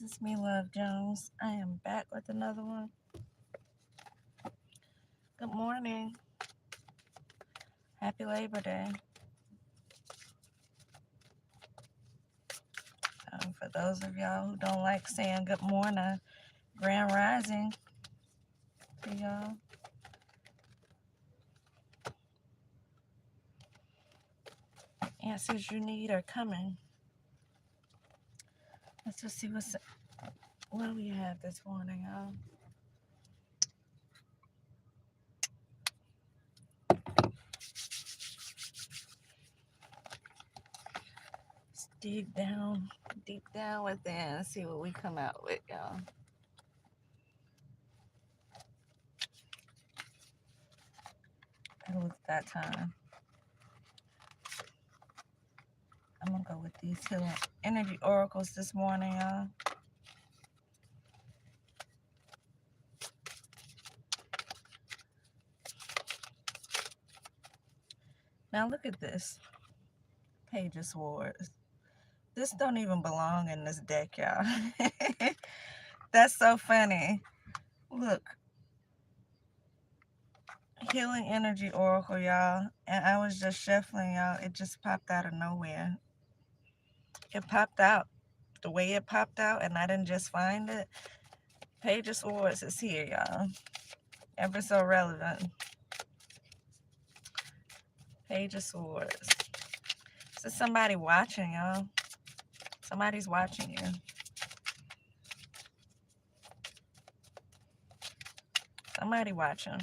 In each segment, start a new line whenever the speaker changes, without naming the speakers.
It's me, Love Jones. I am back with another one. Good morning. Happy Labor Day. For those of y'all who don't like saying good morning, Grand Rising to y'all. Answers you need are coming. Let's just see what do we have this morning, y'all. Let's dig down, deep down within, and see what we come out with, y'all. It was that time. I'm gonna go with these healing energy oracles this morning, y'all. Now look at this. Page of Swords. This don't even belong in this deck, y'all. That's so funny. Look. Healing Energy Oracle, y'all. And I was just shuffling, y'all. It just popped out of nowhere. It popped out. The way it popped out, and I didn't just find it. Page of Swords is here, y'all. Ever so relevant. Page of Swords. So somebody watching, y'all. Somebody's watching you. Somebody watching.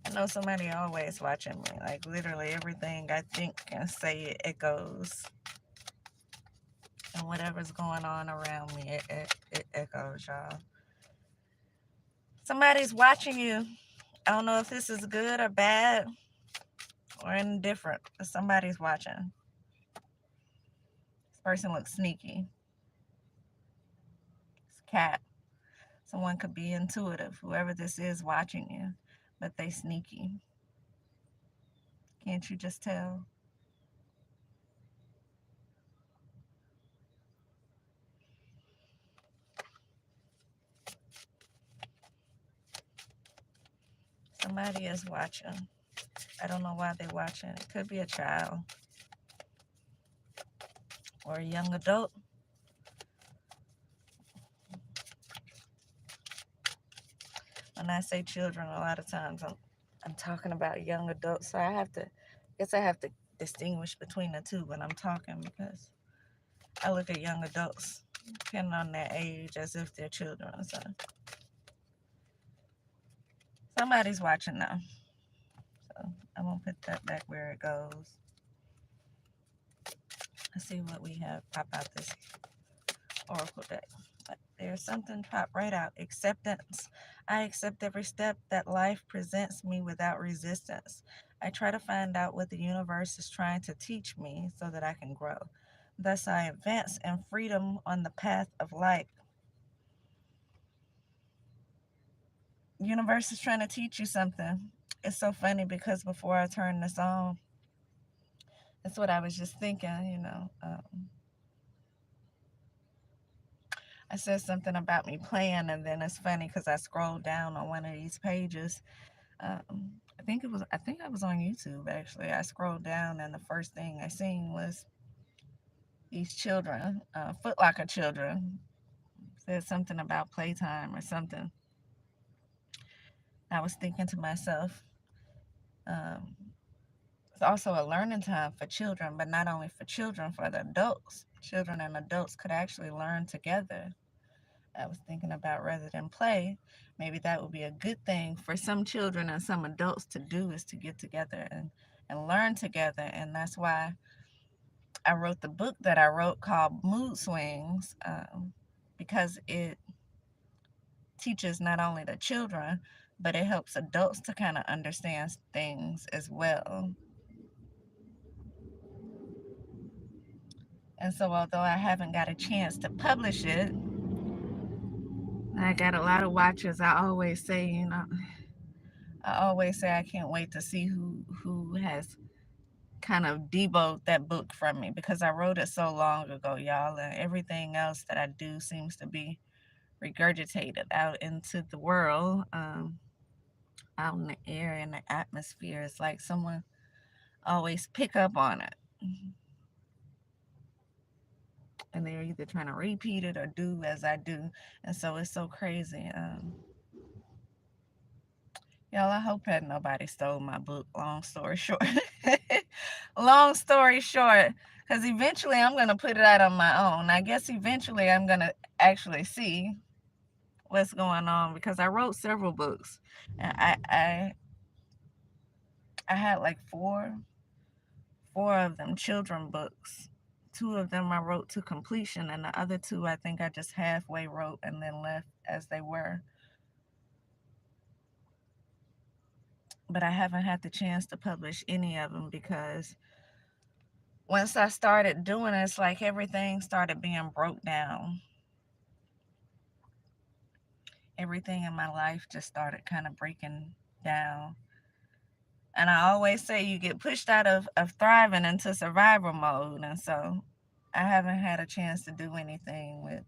I know somebody always watching me. Like literally everything I think and say it echoes. And whatever's going on around me, it echoes, y'all. Somebody's watching you. I don't know if this is good or bad or indifferent, but somebody's watching. This person looks sneaky. It's a cat. Someone could be intuitive, whoever this is watching you, but they sneaky. Can't you just tell? Somebody is watching. I don't know why they're watching. It could be a child or a young adult. When I say children, a lot of times I'm talking about young adults. So I guess I have to distinguish between the two when I'm talking, because I look at young adults, depending on their age, as if they're children. So somebody's watching now. So I'm gonna put that back where it goes. Let's see what we have pop out this oracle deck. There's something pop right out. Acceptance. I accept every step that life presents me without resistance. I try to find out what the universe is trying to teach me so that I can grow. Thus I advance in freedom on the path of light. Universe is trying to teach you something. It's so funny because before I turned this on, that's what I was just thinking. I said something about me playing, and then it's funny because I scrolled down on one of these pages. I think I was on YouTube actually. I scrolled down, and the first thing I seen was these children, Foot Locker children, said something about playtime or something. I was thinking to myself, um, it's also a learning time for children, but not only for children, for the adults. Children and adults could actually learn together. I was thinking about, rather than play, maybe that would be a good thing for some children and some adults to do, is to get together and learn together. And that's why I wrote the book that I wrote called Mood Swings, because it teaches not only the children, but it helps adults to kind of understand things as well. And so although I haven't got a chance to publish it, I got a lot of watchers. I always say I can't wait to see who has kind of debug that book from me because I wrote it so long ago, y'all, and everything else that I do seems to be regurgitated out into the world, out in the air, in the atmosphere. It's like someone always pick up on it. And they're either trying to repeat it or do as I do. And so it's so crazy. Y'all, I hope that nobody stole my book. Long story short. Long story short, because eventually I'm going to put it out on my own. I guess eventually I'm going to actually see what's going on because I wrote several books. And I had like four of them children books. Two of them I wrote to completion, and the other two I think I just halfway wrote and then left as they were. But I haven't had the chance to publish any of them because once I started doing it, it's like everything started being broke down. Everything in my life just started kind of breaking down. And I always say you get pushed out of thriving into survival mode. And so I haven't had a chance to do anything with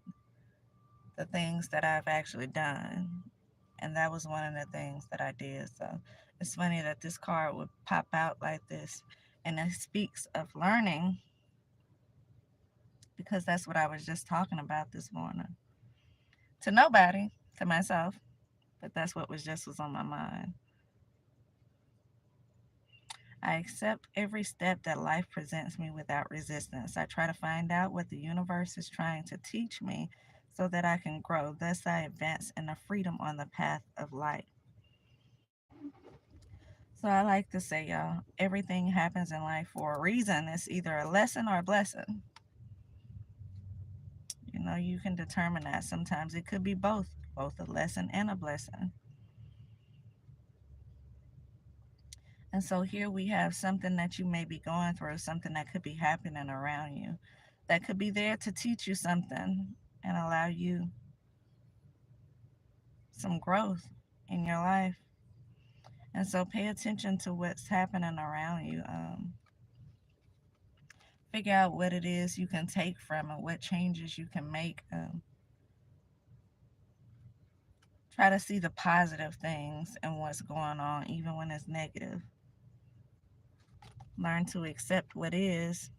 the things that I've actually done. And that was one of the things that I did. So it's funny that this card would pop out like this. And it speaks of learning because that's what I was just talking about this morning. To nobody, to myself, but that's what was on my mind. I accept every step that life presents me without resistance. I try to find out what the universe is trying to teach me so that I can grow. Thus, I advance in the freedom on the path of light. So, I like to say, y'all, everything happens in life for a reason. It's either a lesson or a blessing. You know, you can determine that. Sometimes it could be both a lesson and a blessing. And so here we have something that you may be going through, something that could be happening around you, that could be there to teach you something and allow you some growth in your life. And so pay attention to what's happening around you. Figure out what it is you can take from it, what changes you can make. Try to see the positive things in what's going on, even when it's negative. Learn to accept what is.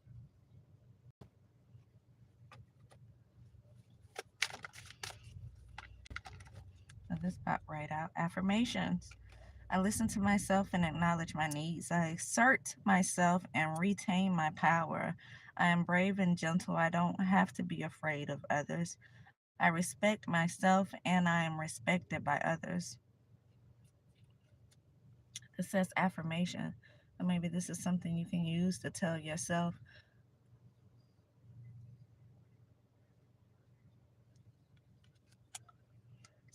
So this popped right out. Affirmations. I listen to myself and acknowledge my needs. I assert myself and retain my power. I am brave and gentle. I don't have to be afraid of others. I respect myself and I am respected by others. It says affirmation. So maybe this is something you can use to tell yourself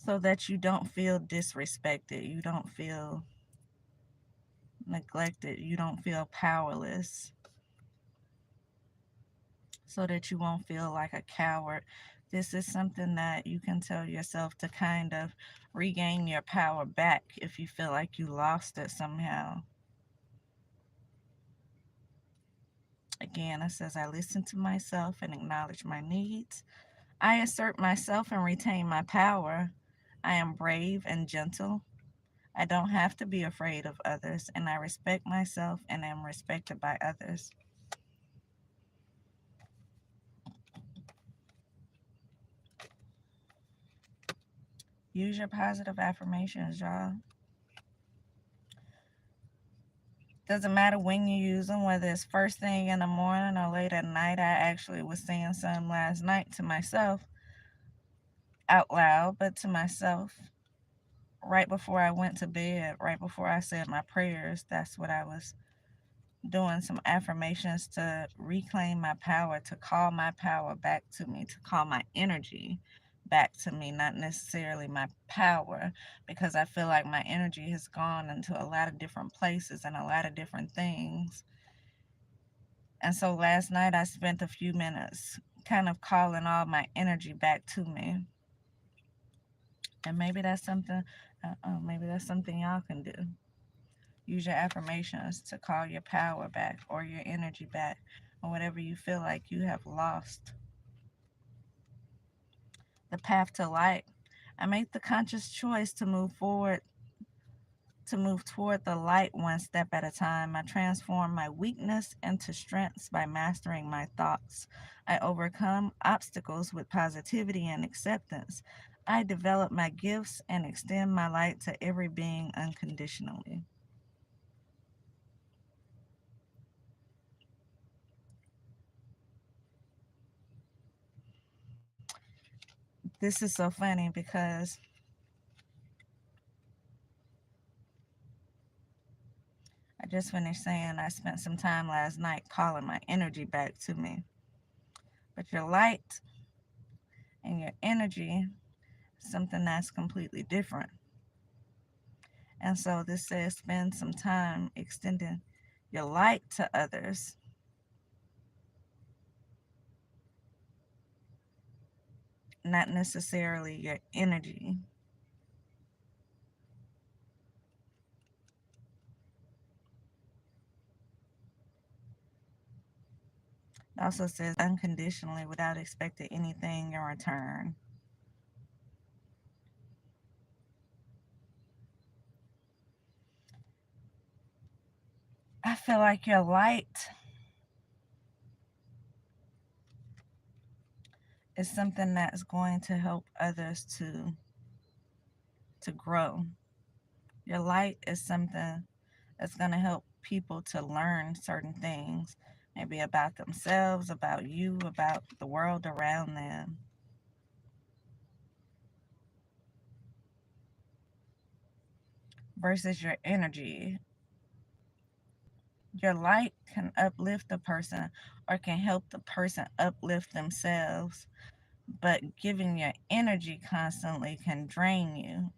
so that you don't feel disrespected, you don't feel neglected, you don't feel powerless, so that you won't feel like a coward. This is something that you can tell yourself to kind of regain your power back if you feel like you lost it somehow. Again, it says, I listen to myself and acknowledge my needs. I assert myself and retain my power. I am brave and gentle. I don't have to be afraid of others, and I respect myself and am respected by others. Use your positive affirmations, y'all. Doesn't matter when you use them, whether it's first thing in the morning or late at night. I actually was saying some last night to myself out loud, but to myself right before I went to bed, right before I said my prayers. That's what I was doing, some affirmations to reclaim my power, to call my power back to me, to call my energy back to me, not necessarily my power, because I feel like my energy has gone into a lot of different places and a lot of different things. And so last night I spent a few minutes kind of calling all my energy back to me. And maybe that's something y'all can do. Use your affirmations to call your power back or your energy back or whatever you feel like you have lost. The path to light. I make the conscious choice to move forward, to move toward the light one step at a time. I transform my weakness into strengths by mastering my thoughts. I overcome obstacles with positivity and acceptance. I develop my gifts and extend my light to every being unconditionally. This is so funny because I just finished saying I spent some time last night calling my energy back to me. But your light and your energy is something that's completely different. And so this says spend some time extending your light to others, not necessarily your energy. It also says unconditionally without expecting anything in return. I feel like your light is something that's going to help others to grow. Your light is something that's going to help people to learn certain things, maybe about themselves, about you, about the world around them. Versus your energy. Your light can uplift a person or can help the person uplift themselves, but giving your energy constantly can drain you.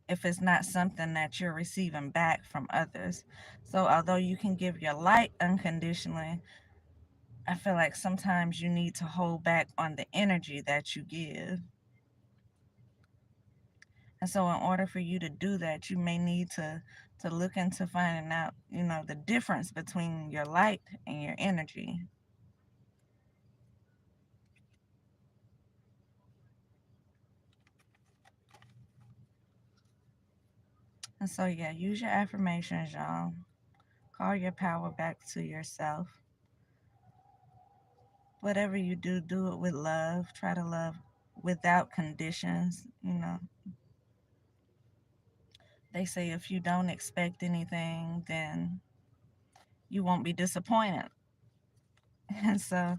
If it's not something that you're receiving back from others. So, although you can give your light unconditionally, I feel like sometimes you need to hold back on the energy that you give. And so, in order for you to do that, you may need to look into finding out, the difference between your light and your energy. And so, yeah, use your affirmations, y'all. Call your power back to yourself. Whatever you do, do it with love. Try to love without conditions. They say if you don't expect anything, then you won't be disappointed. And so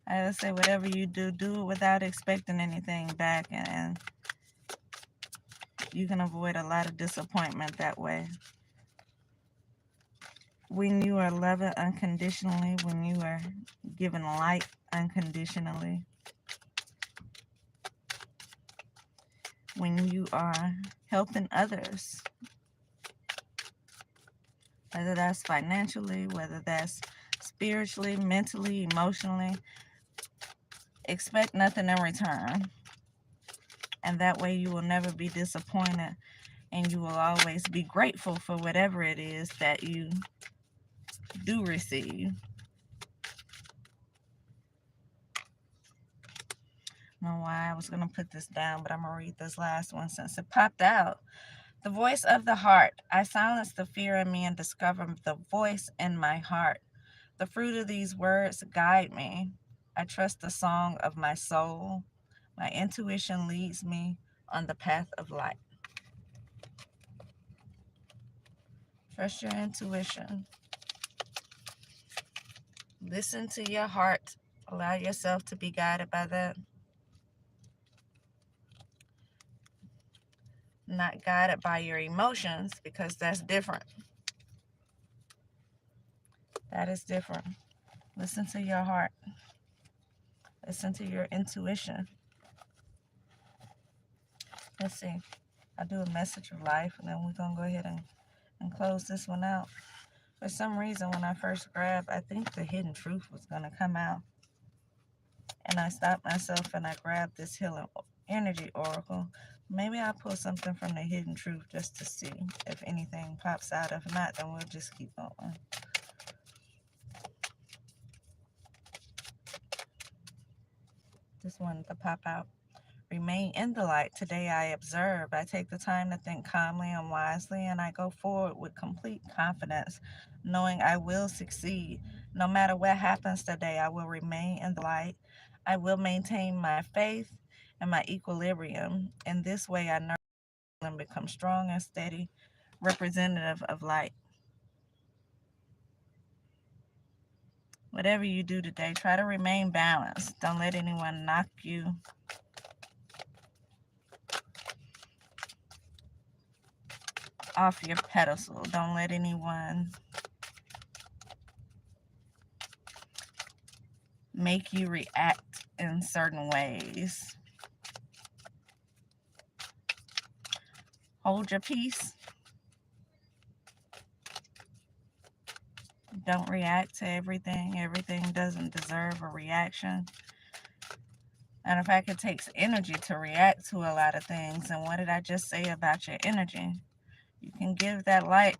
I would say whatever you do, do it without expecting anything back, and you can avoid a lot of disappointment that way. When you are loving unconditionally, when you are giving light unconditionally, when you are helping others, whether that's financially, whether that's spiritually, mentally, emotionally, expect nothing in return. And that way you will never be disappointed and you will always be grateful for whatever it is that you do receive. I don't know why I was going to put this down, but I'm going to read this last one since it popped out. The voice of the heart. I silence the fear in me and discover the voice in my heart. The fruit of these words guide me. I trust the song of my soul. My intuition leads me on the path of light. Trust your intuition. Listen to your heart. Allow yourself to be guided by that. Not guided by your emotions, because that's different. That is different. Listen to your heart. Listen to your intuition. Let's see. I'll do a message of life, and then we're going to go ahead and close this one out. For some reason, when I first grabbed, I think the hidden truth was going to come out. And I stopped myself and I grabbed this healing energy oracle. Maybe I'll pull something from the hidden truth just to see if anything pops out. If not, then we'll just keep going. Just wanted to pop out. Remain in the light. Today I observe. I take the time to think calmly and wisely, and I go forward with complete confidence, knowing I will succeed. No matter what happens today, I will remain in the light. I will maintain my faith and my equilibrium. In this way, I nurture and become strong and steady, representative of light. Whatever you do today, try to remain balanced. Don't let anyone knock you off your pedestal. Don't let anyone make you react in certain ways. Hold your peace. Don't react to everything. Everything doesn't deserve a reaction. And in fact, it takes energy to react to a lot of things. And what did I just say about your energy? You can give that light,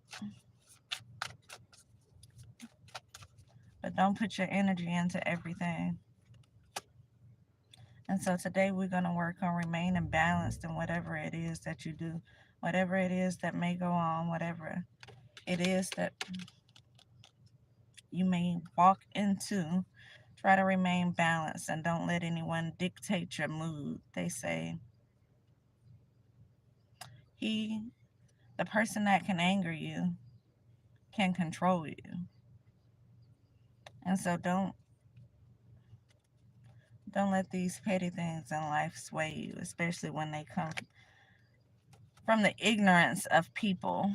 but don't put your energy into everything. And so today we're going to work on remaining balanced in whatever it is that you do, whatever it is that may go on, whatever it is that you may walk into. Try to remain balanced and don't let anyone dictate your mood. They say, the person that can anger you, can control you. And so don't let these petty things in life sway you, especially when they come from the ignorance of people.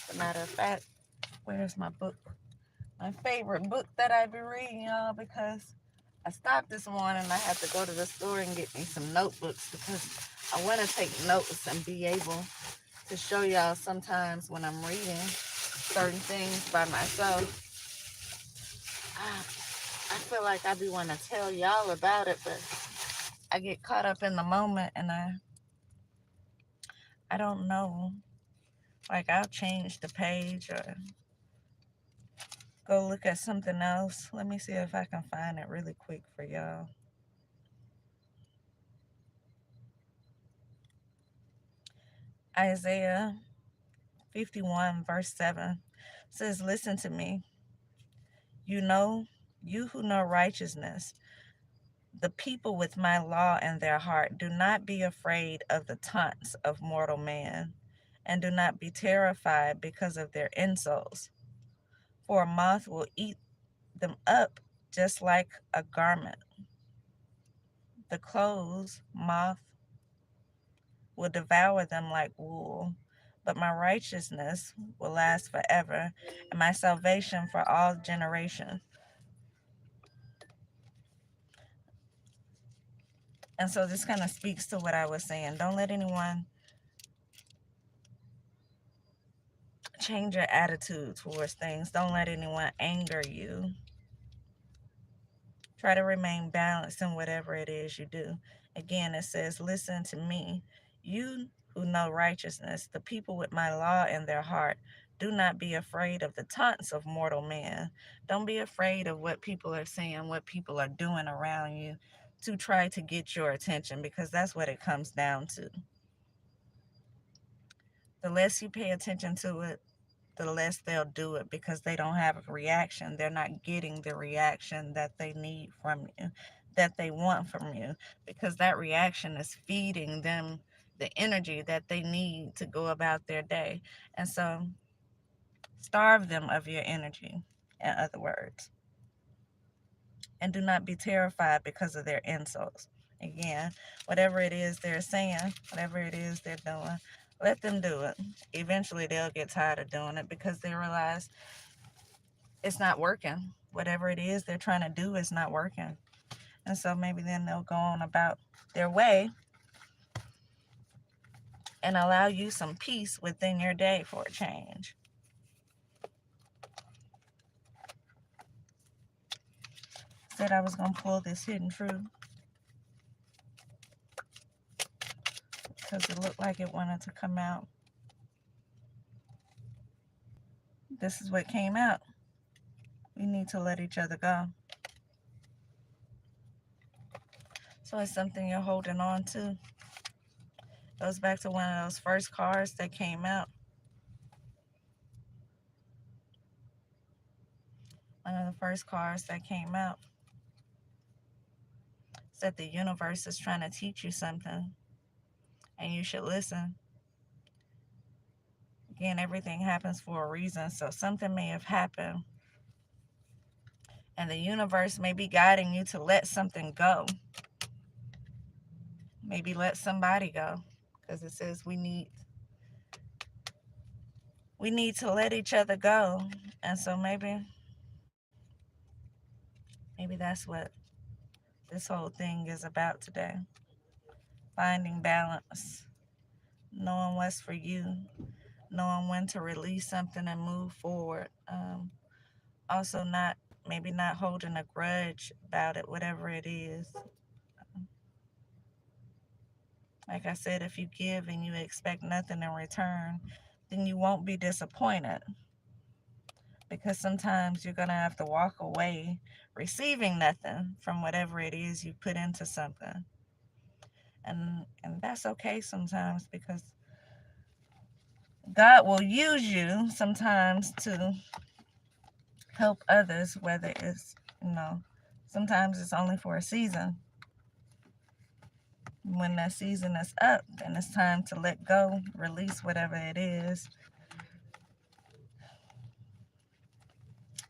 As a matter of fact, where's my book? My favorite book that I be reading, y'all, because I stopped this morning and I had to go to the store and get me some notebooks because I want to take notes and be able to show y'all sometimes when I'm reading certain things by myself. I feel like I be wanting to tell y'all about it, but I get caught up in the moment and I don't know. Like, I'll change the page or go look at something else. Let me see if I can find it really quick for y'all. Isaiah 51 verse 7 says, listen to me. You who know righteousness, the people with my law in their heart, do not be afraid of the taunts of mortal man, and do not be terrified because of their insults. For a moth will eat them up just like a garment. The clothes moth will devour them like wool, but my righteousness will last forever, and my salvation for all generations. And so this kind of speaks to what I was saying. Don't let anyone change your attitude towards things. Don't let anyone anger you. Try to remain balanced in whatever it is you do. Again, it says, listen to me, you who know righteousness, the people with my law in their heart. Do not be afraid of the taunts of mortal man. Don't be afraid of what people are saying, what people are doing around you to try to get your attention, because that's what it comes down to. The less you pay attention to it, the less they'll do it, because they don't have a reaction. They're not getting the reaction that they need from you, that they want from you, because that reaction is feeding them the energy that they need to go about their day. And so starve them of your energy, in other words. And do not be terrified because of their insults. Again, whatever it is they're saying, whatever it is they're doing, let them do it. Eventually they'll get tired of doing it because they realize it's not working. Whatever it is they're trying to do is not working. And so maybe then they'll go on about their way and allow you some peace within your day for a change. Said I was going to pull this hidden truth. because it looked like it wanted to come out. This is what came out. We need to let each other go. So it's something you're holding on to. Goes back to one of those first cards that came out. One of the first cards that came out. It's that the universe is trying to teach you something, and you should listen. Again, everything happens for a reason, so something may have happened, and the universe may be guiding you to let something go. Maybe let somebody go, because it says we need to let each other go. And so maybe that's what this whole thing is about today. Finding balance, knowing what's for you, knowing when to release something and move forward. Also maybe not holding a grudge about it, whatever it is. Like I said, if you give and you expect nothing in return, then you won't be disappointed. Because sometimes you're going to have to walk away receiving nothing from whatever it is you put into something. And that's okay sometimes, because God will use you sometimes to help others, whether it's, sometimes it's only for a season. When that season is up, then it's time to let go, release whatever it is.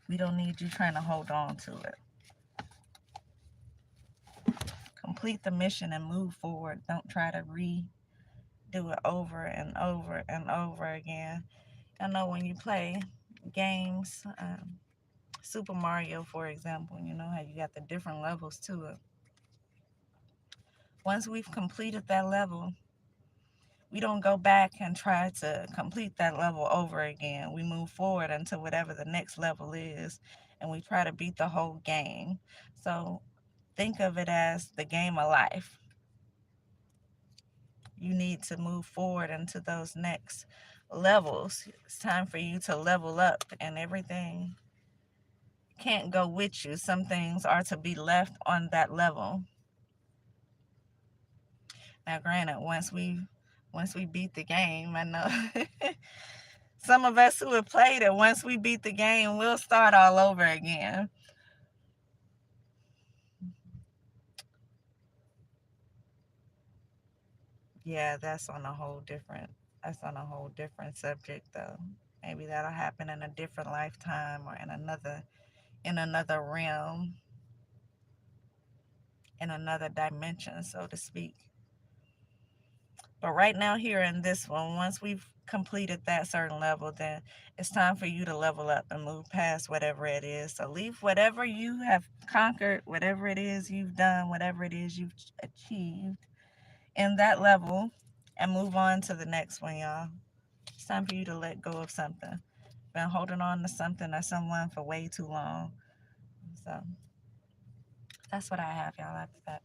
We don't need you trying to hold on to it. Complete the mission and move forward. Don't try to redo it over and over and over again. I know when you play games, Super Mario, for example, you know how you got the different levels to it. Once we've completed that level, we don't go back and try to complete that level over again. We move forward until whatever the next level is, and we try to beat the whole game. So think of it as the game of life. You need to move forward into those next levels. It's time for you to level up, and everything can't go with you. Some things are to be left on that level. Now, granted, once we beat the game, I know some of us who have played it, once we beat the game, we'll start all over again. Yeah, that's on a whole different subject, though. Maybe that'll happen in a different lifetime, or in another realm, in another dimension, so to speak. But right now, here in this one, once we've completed that certain level, then it's time for you to level up and move past whatever it is. So leave whatever you have conquered, whatever it is you've done, whatever it is you've achieved in that level, and move on to the next one, y'all. It's time for you to let go of something. Been holding on to something or someone for way too long. So that's what I have, y'all, after that.